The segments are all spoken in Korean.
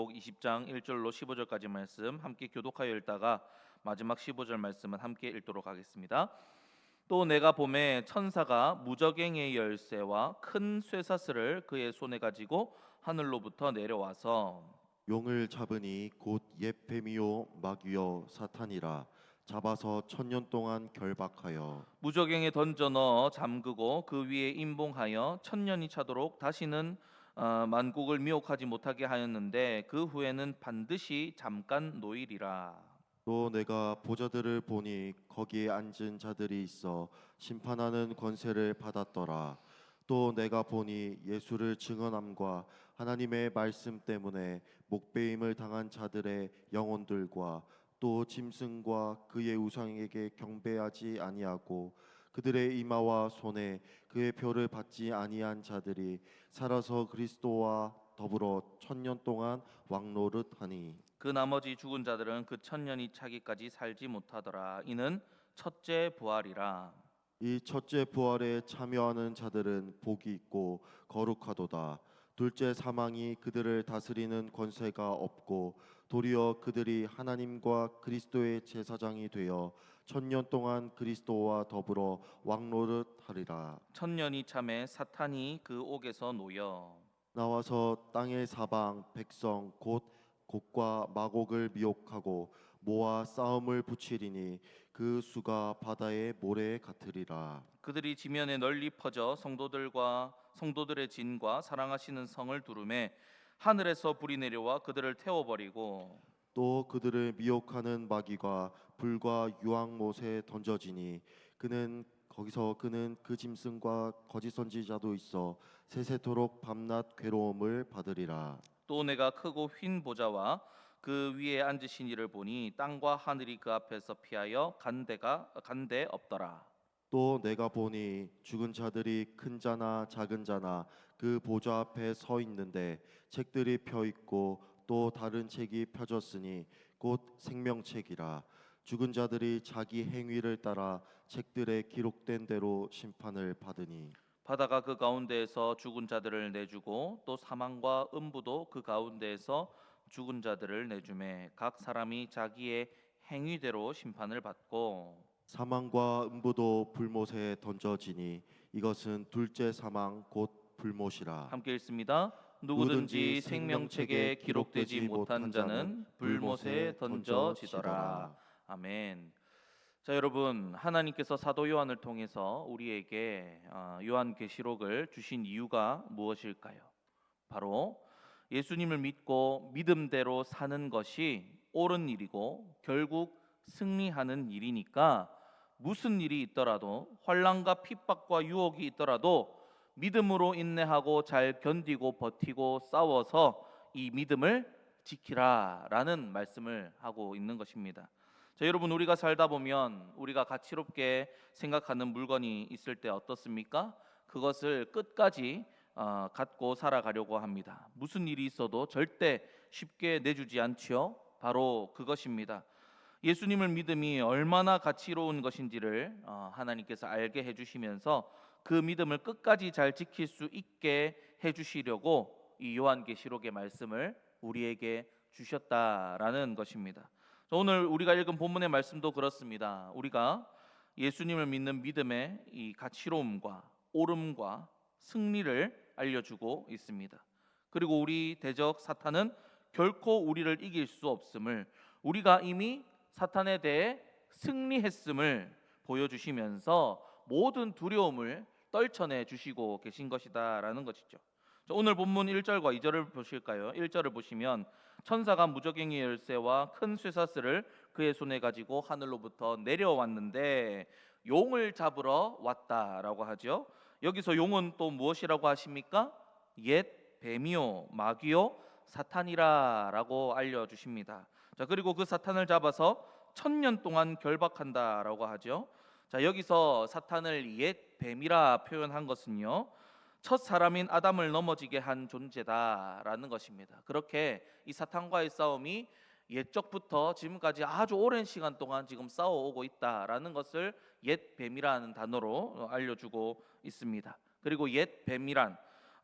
요한계시록 20장 1절로 15절까지 말씀 함께 교독하여 읽다가 마지막 15절 말씀은 함께 읽도록 하겠습니다. 또 내가 보매 천사가 무저갱의 열쇠와 큰 쇠사슬을 그의 손에 가지고 하늘로부터 내려와서 용을 잡으니 곧 옛 뱀이요 마귀요 사탄이라 잡아서 1000년 동안 결박하여 무저갱에 던져 넣어 잠그고 그 위에 임봉하여 1000년이 차도록 다시는 만국을 미혹하지 못하게 하였는데 그 후에는 반드시 잠깐 노일이라. 또 내가 보좌들을 보니 거기에 앉은 자들이 있어 심판하는 권세를 받았더라. 또 내가 보니 예수를 증언함과 하나님의 말씀 때문에 목배임을 당한 자들의 영혼들과 또 짐승과 그의 우상에게 경배하지 아니하고 그들의 이마와 손에 그의 표를 받지 아니한 자들이 살아서 그리스도와 더불어 1000년 동안 왕노릇하니 그 나머지 죽은 자들은 그 1000년이 차기까지 살지 못하더라. 이는 첫째 부활이라. 이 첫째 부활에 참여하는 자들은 복이 있고 거룩하도다. 둘째 사망이 그들을 다스리는 권세가 없고 도리어 그들이 하나님과 그리스도의 제사장이 되어 1000년 동안 그리스도와 더불어 왕노릇하리라. 1000년이 참에 사탄이 그 옥에서 놓여 나와서 땅의 사방 백성 곧 곡과 마곡을 미혹하고 모아 싸움을 붙이리니 그 수가 바다의 모래 같으리라. 그들이 지면에 널리 퍼져 성도들의 진과 사랑하시는 성을 두르매 하늘에서 불이 내려와 그들을 태워버리고 또 그들을 미혹하는 마귀가 불과 유황못에 던져지니 그는 그 짐승과 거짓 선지자도 있어 세세토록 밤낮 괴로움을 받으리라. 또 내가 크고 휜 보좌와 그 위에 앉으신 이를 보니 땅과 하늘이 그 앞에서 피하여 간데 없더라. 또 내가 보니 죽은 자들이 큰 자나 작은 자나 그 보좌 앞에 서 있는데 책들이 펴 있고 또 다른 책이 펴졌으니 곧 생명책이라. 죽은 자들이 자기 행위를 따라 책들에 기록된 대로 심판을 받으니 바다가 그 가운데에서 죽은 자들을 내주고 또 사망과 음부도 그 가운데에서 죽은 자들을 내주매 각 사람이 자기의 행위대로 심판을 받고 사망과 음부도 불못에 던져지니 이것은 둘째 사망 곧 불못이라. 함께 읽습니다. 누구든지 생명책에 기록되지 못한 자는 불못에 던져지더라. 아멘. 자, 여러분, 하나님께서 사도 요한을 통해서 우리에게 요한계시록을 주신 이유가 무엇일까요? 바로 예수님을 믿고 믿음대로 사는 것이 옳은 일이고 결국 승리하는 일이니까 무슨 일이 있더라도 환난과 핍박과 유혹이 있더라도 믿음으로 인내하고 잘 견디고 버티고 싸워서 이 믿음을 지키라라는 말씀을 하고 있는 것입니다. 자, 여러분, 우리가 살다 보면 우리가 가치롭게 생각하는 물건이 있을 때 어떻습니까? 그것을 끝까지 갖고 살아가려고 합니다. 무슨 일이 있어도 절대 쉽게 내주지 않지요. 바로 그것입니다. 예수님을 믿음이 얼마나 가치로운 것인지를 하나님께서 알게 해주시면서 그 믿음을 끝까지 잘 지킬 수 있게 해주시려고 이 요한계시록의 말씀을 우리에게 주셨다라는 것입니다. 오늘 우리가 읽은 본문의 말씀도 그렇습니다. 우리가 예수님을 믿는 믿음의 이 가치로움과 옳음과 승리를 알려주고 있습니다. 그리고 우리 대적 사탄은 결코 우리를 이길 수 없음을, 우리가 이미 사탄에 대해 승리했음을 보여주시면서 모든 두려움을 떨쳐내 주시고 계신 것이다라는 것이죠. 오늘 본문 1절과 2절을 보실까요? 1절을 보시면 천사가 무저갱이 열쇠와 큰 쇠사슬을 그의 손에 가지고 하늘로부터 내려왔는데 용을 잡으러 왔다라고 하죠. 여기서 용은 또 무엇이라고 하십니까? 옛 뱀이요 마귀요 사탄이라라고 알려주십니다. 자, 그리고 그 사탄을 잡아서 1000년 동안 결박한다라고 하죠. 자, 여기서 사탄을 옛 뱀이라 표현한 것은요, 첫 사람인 아담을 넘어지게 한 존재다라는 것입니다. 그렇게 이 사탄과의 싸움이 옛적부터 지금까지 아주 오랜 시간 동안 지금 싸워오고 있다라는 것을 옛 뱀이라는 단어로 알려주고 있습니다. 그리고 옛 뱀이란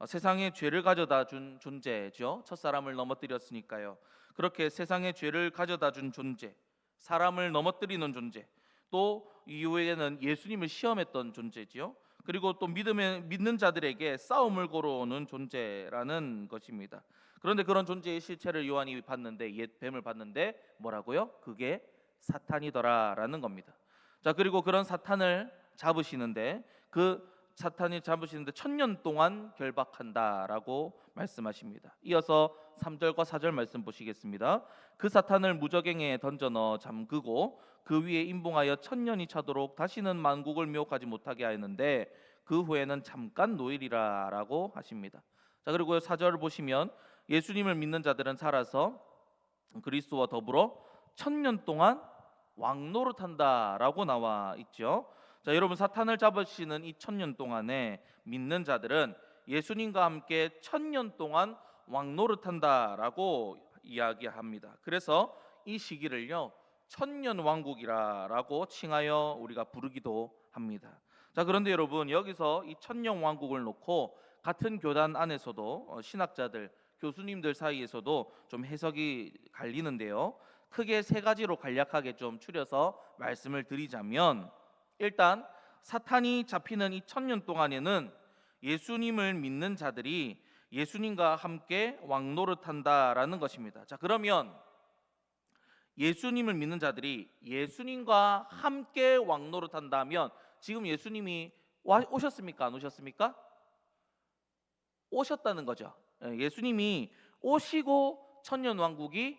세상에 죄를 가져다 준 존재죠. 첫사람을 넘어뜨렸으니까요. 그렇게 세상에 죄를 가져다 준 존재, 사람을 넘어뜨리는 존재, 또 이후에는 예수님을 시험했던 존재지요. 그리고 또 믿는 자들에게 싸움을 걸어오는 존재라는 것입니다. 그런데 그런 존재의 실체를 요한이 봤는데, 옛 뱀을 봤는데 뭐라고요? 그게 사탄이더라라는 겁니다. 자, 그리고 그런 사탄을 잡으시는데, 그 사탄이 잡으시는데 1000년 동안 결박한다라고 말씀하십니다. 이어서 3절과 4절 말씀 보시겠습니다. 그 사탄을 무저갱에 던져 넣어 잠그고 그 위에 임봉하여 1000년이 차도록 다시는 만국을 미혹하지 못하게 하였는데 그 후에는 잠깐 노일이라라고 하십니다. 자, 그리고 4절을 보시면 예수님을 믿는 자들은 살아서 그리스도와 더불어 1000년 동안 왕노릇한다라고 나와 있죠. 자, 여러분, 사탄을 잡으시는 이 1000년 동안에 믿는 자들은 예수님과 함께 1000년 동안 왕노릇한다라고 이야기합니다. 그래서 이 시기를요 1000년 왕국이라고 칭하여 우리가 부르기도 합니다. 자, 그런데 여러분, 여기서 이 1000년 왕국을 놓고 같은 교단 안에서도 신학자들, 교수님들 사이에서도 좀 해석이 갈리는데요. 크게 세 가지로 간략하게 좀 추려서 말씀을 드리자면, 일단 사탄이 잡히는 이 1000년 동안에는 예수님을 믿는 자들이 예수님과 함께 왕노릇한다라는 것입니다. 자, 그러면 예수님을 믿는 자들이 예수님과 함께 왕노릇한다면 지금 예수님이 오셨습니까? 안 오셨습니까? 오셨다는 거죠. 예수님이 오시고 1000년 왕국이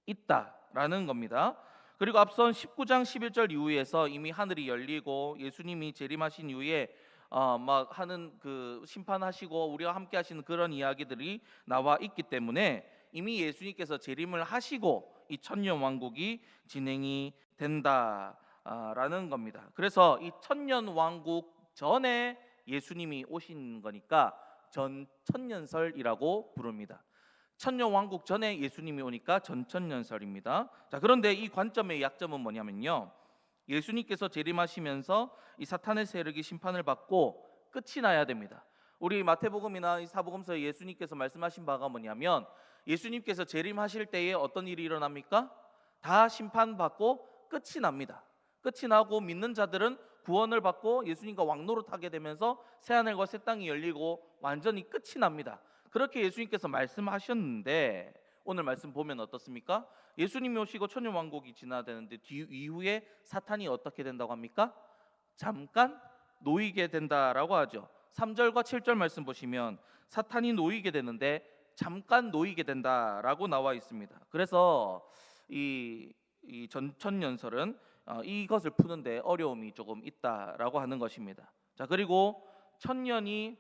있다라는 겁니다. 그리고 앞선 19장 11절 이후에서 이미 하늘이 열리고 예수님이 재림하신 이후에 막 하는 그 심판하시고 우리와 함께 하시는 그런 이야기들이 나와 있기 때문에 이미 예수님께서 재림을 하시고 이 1000년 왕국이 진행이 된다라는 겁니다. 그래서 이 1000년 왕국 전에 예수님이 오신 거니까 전천년설이라고 부릅니다. 1000년 왕국 전에 예수님이 오니까 전천년설입니다. 자, 그런데 이 관점의 약점은 뭐냐면요, 예수님께서 재림하시면서 이 사탄의 세력이 심판을 받고 끝이 나야 됩니다. 우리 마태복음이나 이 사복음서에 예수님께서 말씀하신 바가 뭐냐면, 예수님께서 재림하실 때에 어떤 일이 일어납니까? 다 심판받고 끝이 납니다. 끝이 나고 믿는 자들은 구원을 받고 예수님과 왕노릇하게 되면서 새하늘과 새 땅이 열리고 완전히 끝이 납니다. 그렇게 예수님께서 말씀하셨는데 오늘 말씀 보면 어떻습니까? 예수님이 오시고 천년 왕국이 지나되는데 이후에 사탄이 어떻게 된다고 합니까? 잠깐 놓이게 된다라고 하죠. 3절과 7절 말씀 보시면 사탄이 놓이게 되는데 잠깐 놓이게 된다라고 나와 있습니다. 그래서 이 전천년설은 이것을 푸는데 어려움이 조금 있다라고 하는 것입니다. 자, 그리고 1000년이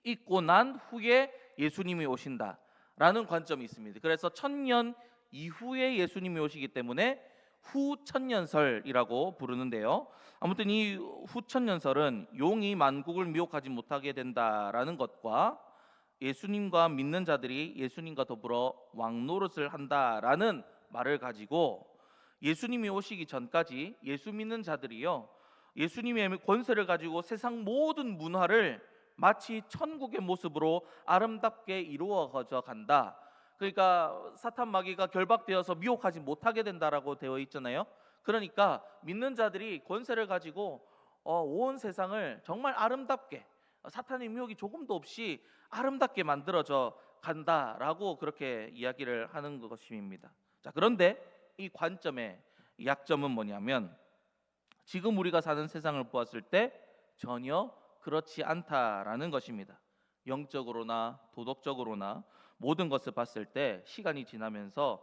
있고 난 후에 예수님이 오신다라는 관점이 있습니다. 그래서 1000년 이후에 예수님이 오시기 때문에 후천년설이라고 부르는데요. 아무튼 이 후천년설은 용이 만국을 미혹하지 못하게 된다라는 것과 예수님과 믿는 자들이 예수님과 더불어 왕노릇을 한다라는 말을 가지고 예수님이 오시기 전까지 예수 믿는 자들이요 예수님의 권세를 가지고 세상 모든 문화를 마치 천국의 모습으로 아름답게 이루어져 간다. 그러니까 사탄 마귀가 결박되어서 미혹하지 못하게 된다라고 되어 있잖아요. 그러니까 믿는 자들이 권세를 가지고 온 세상을 정말 아름답게, 사탄의 미혹이 조금도 없이 아름답게 만들어져 간다라고 그렇게 이야기를 하는 것입니다. 자, 그런데 이 관점의 약점은 뭐냐면 지금 우리가 사는 세상을 보았을 때 전혀 그렇지 않다라는 것입니다. 영적으로나 도덕적으로나 모든 것을 봤을 때 시간이 지나면서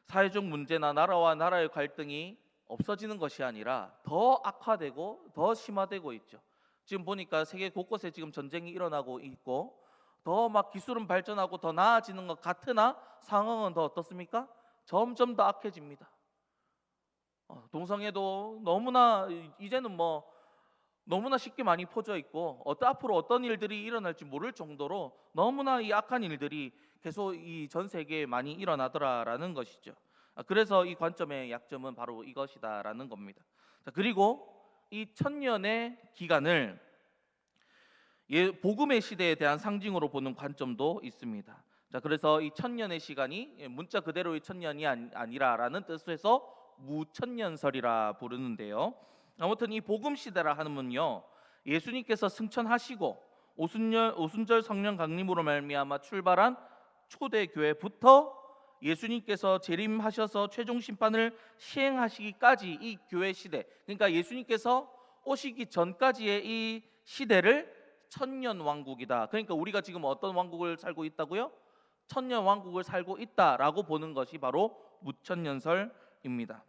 사회적 문제나 나라와 나라의 갈등이 없어지는 것이 아니라 더 악화되고 더 심화되고 있죠. 지금 보니까 세계 곳곳에 지금 전쟁이 일어나고 있고 더 막 기술은 발전하고 더 나아지는 것 같으나 상황은 더 어떻습니까? 점점 더 악해집니다. 동성애도 너무나 이제는 뭐 너무나 쉽게 많이 퍼져 있고 앞으로 어떤 일들이 일어날지 모를 정도로 너무나 이 악한 일들이 계속 이 전 세계에 많이 일어나더라라는 것이죠. 그래서 이 관점의 약점은 바로 이것이다라는 겁니다. 자, 그리고 이 1000년의 기간을 복음의 시대에 대한 상징으로 보는 관점도 있습니다. 자, 그래서 이 천년의 시간이 문자 그대로의 천년이 아니라라는 뜻에서 무천년설이라 부르는데요. 아무튼 이 복음 시대라 하면요, 예수님께서 승천하시고 오순절 성령 강림으로 말미암아 출발한 초대 교회부터 예수님께서 재림하셔서 최종 심판을 시행하시기까지 이 교회 시대, 그러니까 예수님께서 오시기 전까지의 이 시대를 천년 왕국이다. 그러니까 우리가 지금 어떤 왕국을 살고 있다고요? 천년 왕국을 살고 있다라고 보는 것이 바로 무천년설입니다.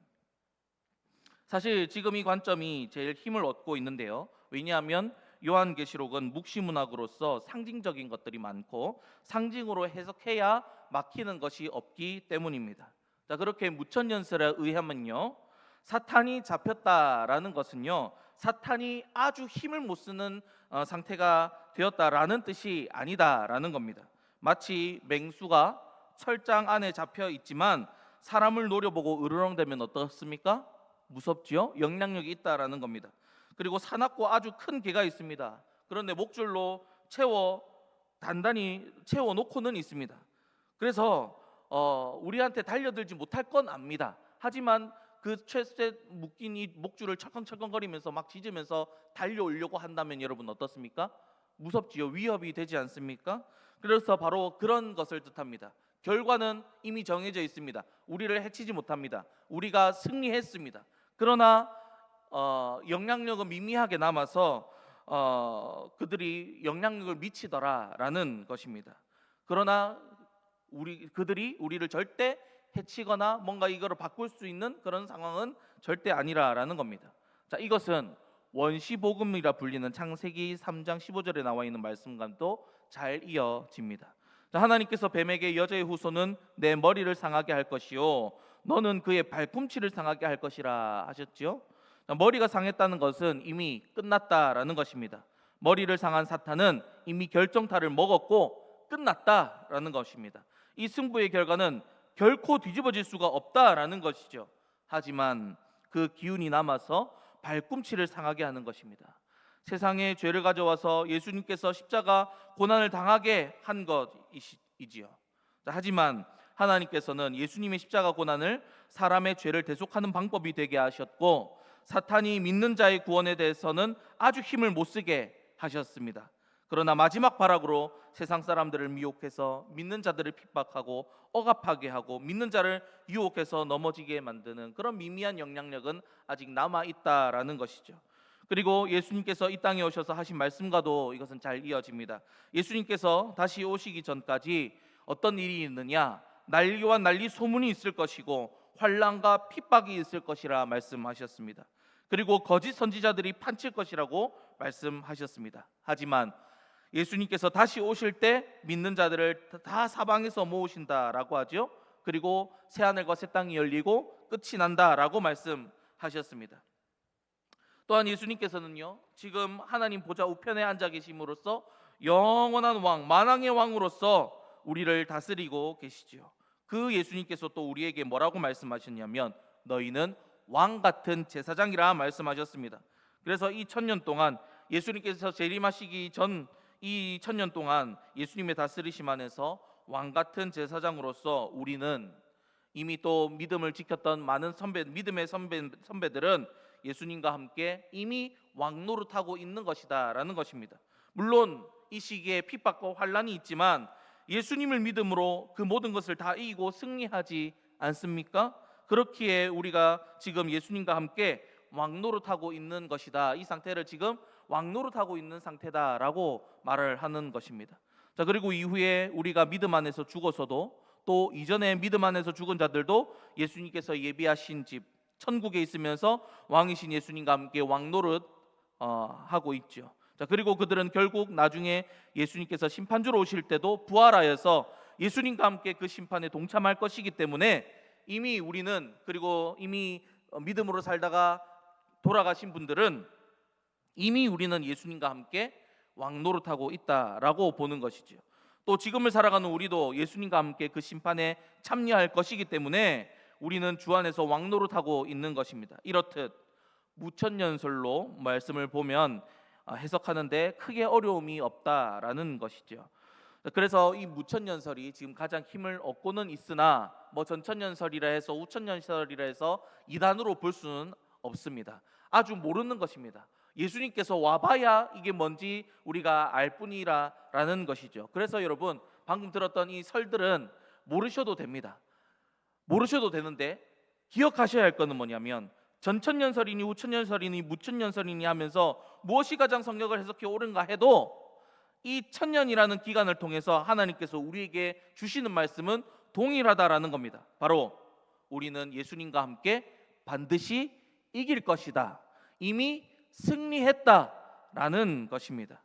사실 지금 이 관점이 제일 힘을 얻고 있는데요. 왜냐하면 요한계시록은 묵시문학으로서 상징적인 것들이 많고 상징으로 해석해야 막히는 것이 없기 때문입니다. 자, 그렇게 무천년설에 의하면요, 사탄이 잡혔다라는 것은요, 사탄이 아주 힘을 못 쓰는 상태가 되었다라는 뜻이 아니다라는 겁니다. 마치 맹수가 철장 안에 잡혀 있지만 사람을 노려보고 으르렁대면 어떻습니까? 무섭지요? 영향력이 있다라는 겁니다. 그리고 사납고 아주 큰 개가 있습니다. 그런데 목줄로 단단히 채워놓고는 있습니다. 그래서 우리한테 달려들지 못할 건 압니다. 하지만 그 쇠 묶인 이 목줄을 철컹철컹거리면서 막 짖으면서 달려오려고 한다면 여러분 어떻습니까? 무섭지요? 위협이 되지 않습니까? 그래서 바로 그런 것을 뜻합니다. 결과는 이미 정해져 있습니다. 우리를 해치지 못합니다. 우리가 승리했습니다. 그러나 영향력은 미미하게 남아서 그들이 영향력을 미치더라라는 것입니다. 그러나 그들이 우리를 절대 해치거나 뭔가 이거를 바꿀 수 있는 그런 상황은 절대 아니라라는 겁니다. 자, 이것은 원시복음이라 불리는 창세기 3장 15절에 나와 있는 말씀과도 잘 이어집니다. 자, 하나님께서 뱀에게 여자의 후손은 내 머리를 상하게 할 것이요 너는 그의 발꿈치를 상하게 할 것이라 하셨지요. 자, 머리가 상했다는 것은 이미 끝났다라는 것입니다. 머리를 상한 사탄은 이미 결정타를 먹었고 끝났다라는 것입니다. 이 승부의 결과는 결코 뒤집어질 수가 없다라는 것이죠. 하지만 그 기운이 남아서 발꿈치를 상하게 하는 것입니다. 세상에 죄를 가져와서 예수님께서 십자가 고난을 당하게 한 것이지요. 하지만 하나님께서는 예수님의 십자가 고난을 사람의 죄를 대속하는 방법이 되게 하셨고 사탄이 믿는 자의 구원에 대해서는 아주 힘을 못 쓰게 하셨습니다. 그러나 마지막 발악으로 세상 사람들을 미혹해서 믿는 자들을 핍박하고 억압하게 하고 믿는 자를 유혹해서 넘어지게 만드는 그런 미미한 영향력은 아직 남아 있다라는 것이죠. 그리고 예수님께서 이 땅에 오셔서 하신 말씀과도 이것은 잘 이어집니다. 예수님께서 다시 오시기 전까지 어떤 일이 있느냐? 난리와 난리 소문이 있을 것이고 환난과 핍박이 있을 것이라 말씀하셨습니다. 그리고 거짓 선지자들이 판칠 것이라고 말씀하셨습니다. 하지만 예수님께서 다시 오실 때 믿는 자들을 다 사방에서 모으신다라고 하죠. 그리고 새하늘과 새 땅이 열리고 끝이 난다라고 말씀하셨습니다. 또한 예수님께서는요, 지금 하나님 보좌 우편에 앉아 계심으로써 영원한 왕, 만왕의 왕으로서 우리를 다스리고 계시지요. 그 예수님께서 또 우리에게 뭐라고 말씀하셨냐면 너희는 왕 같은 제사장이라 말씀하셨습니다. 그래서 이 천년 동안 예수님께서 재림하시기 전 이 천년 동안 예수님의 다스리심 안에서 왕 같은 제사장으로서 우리는 이미 또 믿음을 지켰던 많은 믿음의 선배들은 예수님과 함께 이미 왕노릇하고 있는 것이다라는 것입니다. 물론 이 시기에 핍박과 환난이 있지만 예수님을 믿음으로 그 모든 것을 다 이기고 승리하지 않습니까? 그렇기에 우리가 지금 예수님과 함께 왕노릇하고 있는 것이다. 이 상태를 지금 왕노릇하고 있는 상태다라고 말을 하는 것입니다. 자, 그리고 이후에 우리가 믿음 안에서 죽어서도 또 이전에 믿음 안에서 죽은 자들도 예수님께서 예비하신 집 천국에 있으면서 왕이신 예수님과 함께 왕노릇 하고 있죠. 자, 그리고 그들은 결국 나중에 예수님께서 심판주로 오실 때도 부활하여서 예수님과 함께 그 심판에 동참할 것이기 때문에 이미 우리는, 그리고 이미 믿음으로 살다가 돌아가신 분들은 이미 우리는 예수님과 함께 왕노릇하고 있다라고 보는 것이죠. 또 지금을 살아가는 우리도 예수님과 함께 그 심판에 참여할 것이기 때문에 우리는 주 안에서 왕노릇하고 있는 것입니다. 이렇듯 무천년설로 말씀을 보면 해석하는데 크게 어려움이 없다라는 것이죠. 그래서 이 무천년설이 지금 가장 힘을 얻고는 있으나 뭐 전천년설이라 해서 우천년설이라 해서 이단으로 볼 수는 없습니다. 아주 모르는 것입니다. 예수님께서 와봐야 이게 뭔지 우리가 알 뿐이라는 것이죠. 그래서 여러분 방금 들었던 이 설들은 모르셔도 됩니다. 모르셔도 되는데 기억하셔야 할 것은 뭐냐면 전천년설이니 우천년설이니 무천년설이니 하면서 무엇이 가장 성경을 해석해 옳은가 해도 이 천년이라는 기간을 통해서 하나님께서 우리에게 주시는 말씀은 동일하다라는 겁니다. 바로 우리는 예수님과 함께 반드시 이길 것이다. 이미 승리했다라는 것입니다.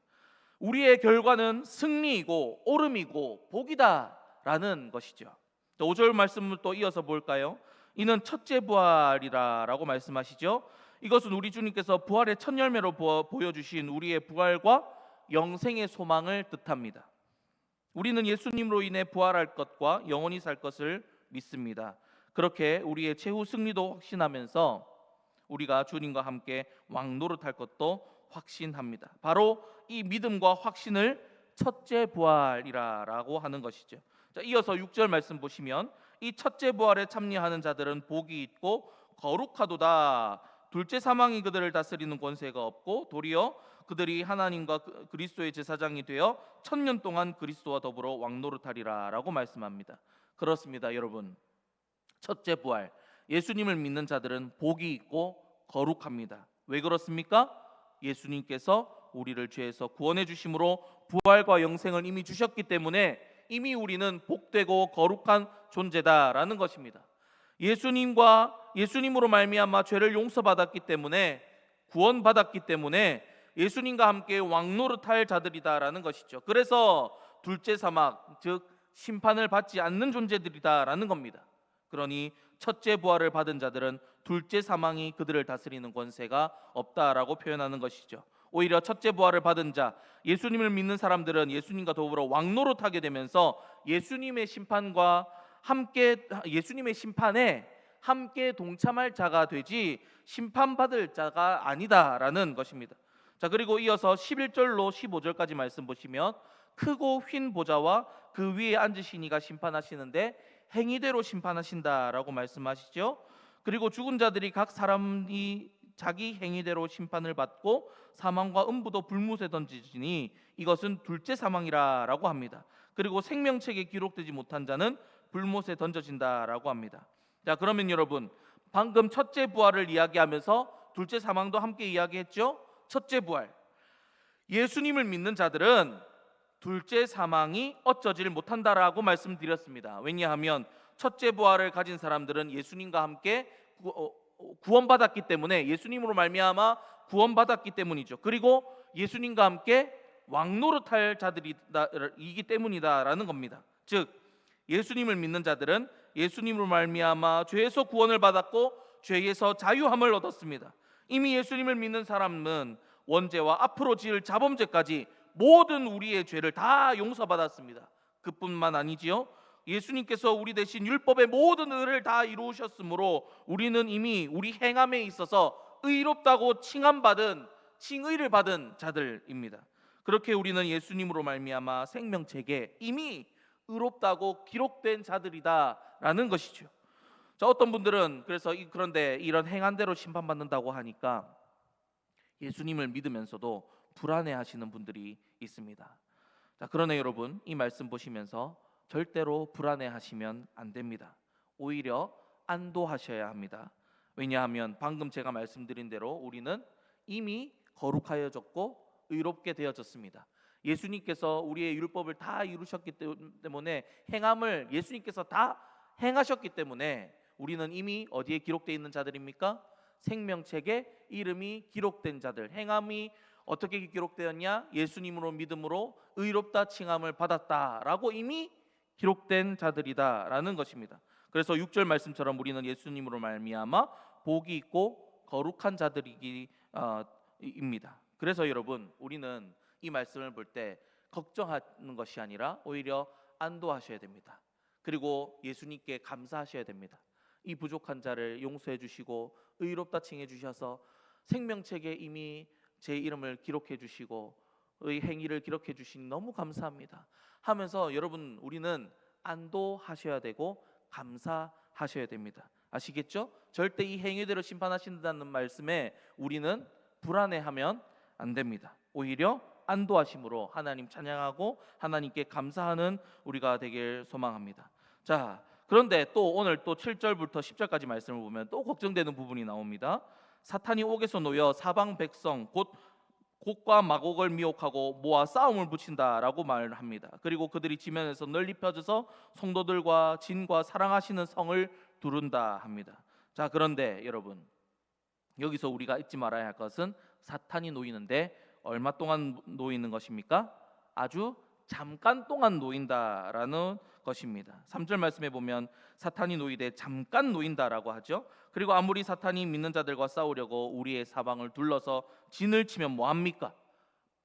우리의 결과는 승리이고 오름이고 복이다라는 것이죠. 5절 말씀을 또 이어서 볼까요? 이는 첫째 부활이라라고 말씀하시죠. 이것은 우리 주님께서 부활의 첫 열매로 보여주신 우리의 부활과 영생의 소망을 뜻합니다. 우리는 예수님으로 인해 부활할 것과 영원히 살 것을 믿습니다. 그렇게 우리의 최후 승리도 확신하면서 우리가 주님과 함께 왕노릇할 것도 확신합니다. 바로 이 믿음과 확신을 첫째 부활이라고 하는 것이죠. 자, 이어서 6절 말씀 보시면 이 첫째 부활에 참여하는 자들은 복이 있고 거룩하도다. 둘째 사망이 그들을 다스리는 권세가 없고 도리어 그들이 하나님과 그리스도의 제사장이 되어 천년 동안 그리스도와 더불어 왕노릇하리라라고 말씀합니다. 그렇습니다, 여러분. 첫째 부활, 예수님을 믿는 자들은 복이 있고 거룩합니다. 왜 그렇습니까? 예수님께서 우리를 죄에서 구원해 주심으로 부활과 영생을 이미 주셨기 때문에 이미 우리는 복되고 거룩한 존재다라는 것입니다. 예수님으로 말미암아 죄를 용서받았기 때문에 구원받았기 때문에 예수님과 함께 왕노릇할 자들이다라는 것이죠. 그래서 둘째 사막, 즉 심판을 받지 않는 존재들이다라는 겁니다. 그러니 첫째 부활을 받은 자들은 둘째 사망이 그들을 다스리는 권세가 없다라고 표현하는 것이죠. 오히려 첫째 부활을 받은 자, 예수님을 믿는 사람들은 예수님과 더불어 왕노릇하게 되면서 예수님의 심판에 함께 동참할 자가 되지 심판받을 자가 아니다라는 것입니다. 자, 그리고 이어서 11절로 15절까지 말씀 보시면 크고 휜 보좌와 그 위에 앉으신 이가 심판하시는데 행위대로 심판하신다라고 말씀하시죠. 그리고 죽은 자들이 각 사람이 자기 행위대로 심판을 받고 사망과 음부도 불못에 던지지니 이것은 둘째 사망이라고 합니다. 그리고 생명책에 기록되지 못한 자는 불못에 던져진다라고 합니다. 자, 그러면 여러분 방금 첫째 부활을 이야기하면서 둘째 사망도 함께 이야기했죠. 첫째 부활, 예수님을 믿는 자들은 둘째 사망이 어쩌질 못한다라고 말씀드렸습니다. 왜냐하면 첫째 부활을 가진 사람들은 예수님과 함께 구원받았기 때문에, 예수님으로 말미암아 구원받았기 때문이죠. 그리고 예수님과 함께 왕노릇할 자들이기 때문이다라는 겁니다. 즉 예수님을 믿는 자들은 예수님으로 말미암아 죄에서 구원을 받았고 죄에서 자유함을 얻었습니다. 이미 예수님을 믿는 사람은 원죄와 앞으로 지을 자범죄까지 모든 우리의 죄를 다 용서받았습니다. 그뿐만 아니지요. 예수님께서 우리 대신 율법의 모든 의를 다 이루셨으므로 우리는 이미 우리 행함에 있어서 의롭다고 칭의를 받은 자들입니다. 그렇게 우리는 예수님으로 말미암아 생명책에 이미 의롭다고 기록된 자들이다라는 것이죠. 자, 어떤 분들은 그런데 이런 행한대로 심판받는다고 하니까 예수님을 믿으면서도 불안해하시는 분들이 있습니다. 자, 그러나 여러분 이 말씀 보시면서 절대로 불안해하시면 안 됩니다. 오히려 안도하셔야 합니다. 왜냐하면 방금 제가 말씀드린 대로 우리는 이미 거룩하여졌고 의롭게 되어졌습니다. 예수님께서 우리의 율법을 다 이루셨기 때문에 행함을 예수님께서 다 행하셨기 때문에 우리는 이미 어디에 기록되어 있는 자들입니까? 생명책에 이름이 기록된 자들. 행함이 어떻게 기록되었냐? 예수님으로 믿음으로 의롭다 칭함을 받았다라고 이미 기록된 자들이다라는 것입니다. 그래서 6절 말씀처럼 우리는 예수님으로 말미암아 복이 있고 거룩한 자들입니다. 그래서 여러분 우리는 이 말씀을 볼 때 걱정하는 것이 아니라 오히려 안도하셔야 됩니다. 그리고 예수님께 감사하셔야 됩니다. 이 부족한 자를 용서해 주시고 의롭다 칭해 주셔서 생명책에 이미 제 이름을 기록해 주시고 의 행위를 기록해 주시니 너무 감사합니다 하면서 여러분 우리는 안도하셔야 되고 감사하셔야 됩니다. 아시겠죠? 절대 이 행위대로 심판하신다는 말씀에 우리는 불안해하면 안 됩니다. 오히려 안도하심으로 하나님 찬양하고 하나님께 감사하는 우리가 되길 소망합니다. 자, 그런데 또 오늘 또 7절부터 10절까지 말씀을 보면 또 걱정되는 부분이 나옵니다. 사탄이 옥에서 놓여 사방 백성 곧 곡과 마곡을 미혹하고 모아 싸움을 붙인다라고 말을 합니다. 그리고 그들이 지면에서 널리 펴져서 성도들과 진과 사랑하시는 성을 두른다 합니다. 자, 그런데 여러분 여기서 우리가 잊지 말아야 할 것은 사탄이 놓이는데 얼마 동안 놓이는 것입니까? 아주 잠깐 동안 놓인다라는 것입니다. 3절 말씀에 보면 사탄이 놓이되 잠깐 놓인다라고 하죠. 그리고 아무리 사탄이 믿는 자들과 싸우려고 우리의 사방을 둘러서 진을 치면 뭐합니까?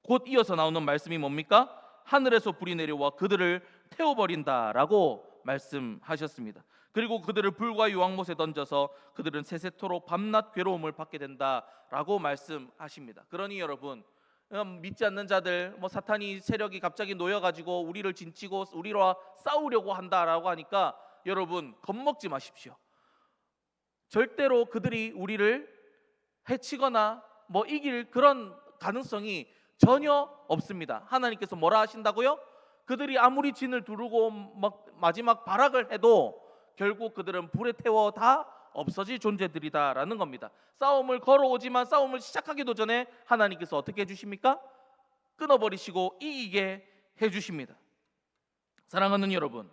곧 이어서 나오는 말씀이 뭡니까? 하늘에서 불이 내려와 그들을 태워버린다라고 말씀하셨습니다. 그리고 그들을 불과 유황못에 던져서 그들은 세세토록 밤낮 괴로움을 받게 된다라고 말씀하십니다. 그러니 여러분 믿지 않는 자들 사탄이 세력이 갑자기 놓여가지고 우리를 진치고 우리와 싸우려고 한다라고 하니까 여러분 겁먹지 마십시오. 절대로 그들이 우리를 해치거나 이길 그런 가능성이 전혀 없습니다. 하나님께서 뭐라 하신다고요? 그들이 아무리 진을 두르고 마지막 발악을 해도 결국 그들은 불에 태워 다 없어질 존재들이다라는 겁니다. 싸움을 걸어오지만 싸움을 시작하기도 전에 하나님께서 어떻게 해주십니까? 끊어버리시고 이기게 해주십니다. 사랑하는 여러분,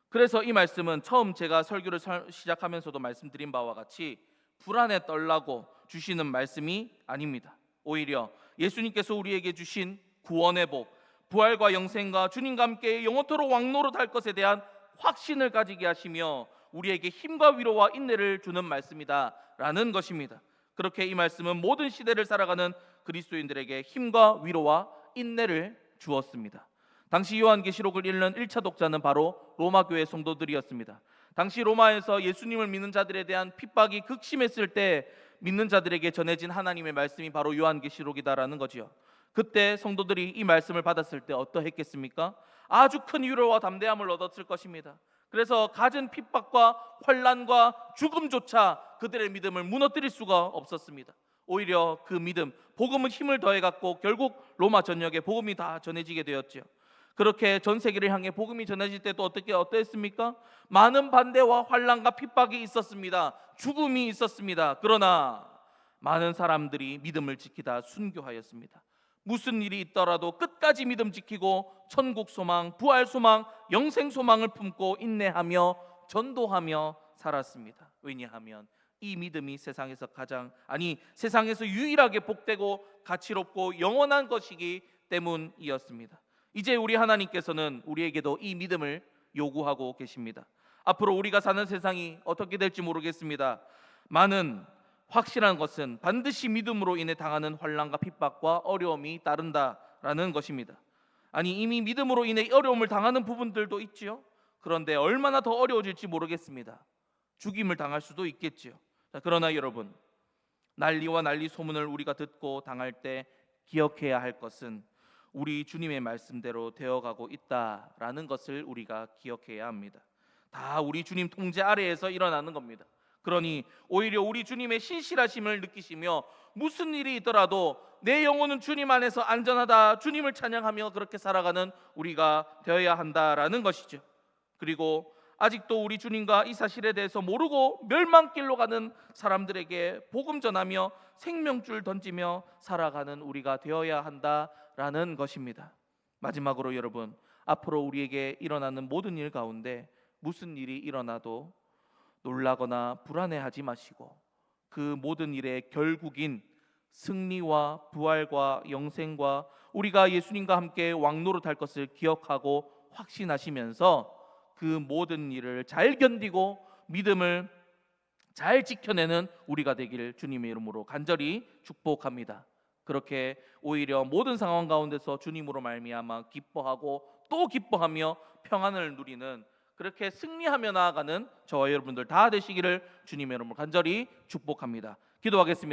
그래서 이 말씀은 처음 제가 설교를 시작하면서도 말씀드린 바와 같이 불안에 떨라고 주시는 말씀이 아닙니다. 오히려 예수님께서 우리에게 주신 구원의 복, 부활과 영생과 주님과 함께 영원토록 왕노릇할 것에 대한 확신을 가지게 하시며 우리에게 힘과 위로와 인내를 주는 말씀이다라는 것입니다. 그렇게 이 말씀은 모든 시대를 살아가는 그리스도인들에게 힘과 위로와 인내를 주었습니다. 당시 요한계시록을 읽는 1차 독자는 바로 로마 교회 성도들이었습니다. 당시 로마에서 예수님을 믿는 자들에 대한 핍박이 극심했을 때 믿는 자들에게 전해진 하나님의 말씀이 바로 요한계시록이다라는 거지요. 그때 성도들이 이 말씀을 받았을 때 어떠했겠습니까? 아주 큰 위로와 담대함을 얻었을 것입니다. 그래서 갖은 핍박과 환난과 죽음조차 그들의 믿음을 무너뜨릴 수가 없었습니다. 오히려 그 믿음, 복음은 힘을 더해갖고 결국 로마 전역에 복음이 다 전해지게 되었죠. 그렇게 전 세계를 향해 복음이 전해질 때도 어떠했습니까? 많은 반대와 환난과 핍박이 있었습니다. 죽음이 있었습니다. 그러나 많은 사람들이 믿음을 지키다 순교하였습니다. 무슨 일이 있더라도 끝까지 믿음 지키고 천국 소망, 부활 소망, 영생 소망을 품고 인내하며 전도하며 살았습니다. 왜냐하면 이 믿음이 세상에서 유일하게 복되고 가치롭고 영원한 것이기 때문이었습니다. 이제 우리 하나님께서는 우리에게도 이 믿음을 요구하고 계십니다. 앞으로 우리가 사는 세상이 어떻게 될지 모르겠습니다. 확실한 것은 반드시 믿음으로 인해 당하는 환난과 핍박과 어려움이 따른다라는 것입니다. 이미 믿음으로 인해 어려움을 당하는 부분들도 있지요. 그런데 얼마나 더 어려워질지 모르겠습니다. 죽임을 당할 수도 있겠지요. 그러나 여러분, 난리와 난리 소문을 우리가 듣고 당할 때 기억해야 할 것은 우리 주님의 말씀대로 되어가고 있다라는 것을 우리가 기억해야 합니다. 다 우리 주님 통제 아래에서 일어나는 겁니다. 그러니 오히려 우리 주님의 신실하심을 느끼시며 무슨 일이 있더라도 내 영혼은 주님 안에서 안전하다, 주님을 찬양하며 그렇게 살아가는 우리가 되어야 한다라는 것이죠. 그리고 아직도 우리 주님과 이 사실에 대해서 모르고 멸망길로 가는 사람들에게 복음 전하며 생명줄 던지며 살아가는 우리가 되어야 한다라는 것입니다. 마지막으로 여러분, 앞으로 우리에게 일어나는 모든 일 가운데 무슨 일이 일어나도 놀라거나 불안해하지 마시고 그 모든 일의 결국인 승리와 부활과 영생과 우리가 예수님과 함께 왕노릇할 것을 기억하고 확신하시면서 그 모든 일을 잘 견디고 믿음을 잘 지켜내는 우리가 되기를 주님의 이름으로 간절히 축복합니다. 그렇게 오히려 모든 상황 가운데서 주님으로 말미암아 기뻐하고 또 기뻐하며 평안을 누리는, 그렇게 승리하며 나아가는 저와 여러분들 다 되시기를 주님의 이름으로 간절히 축복합니다. 기도하겠습니다.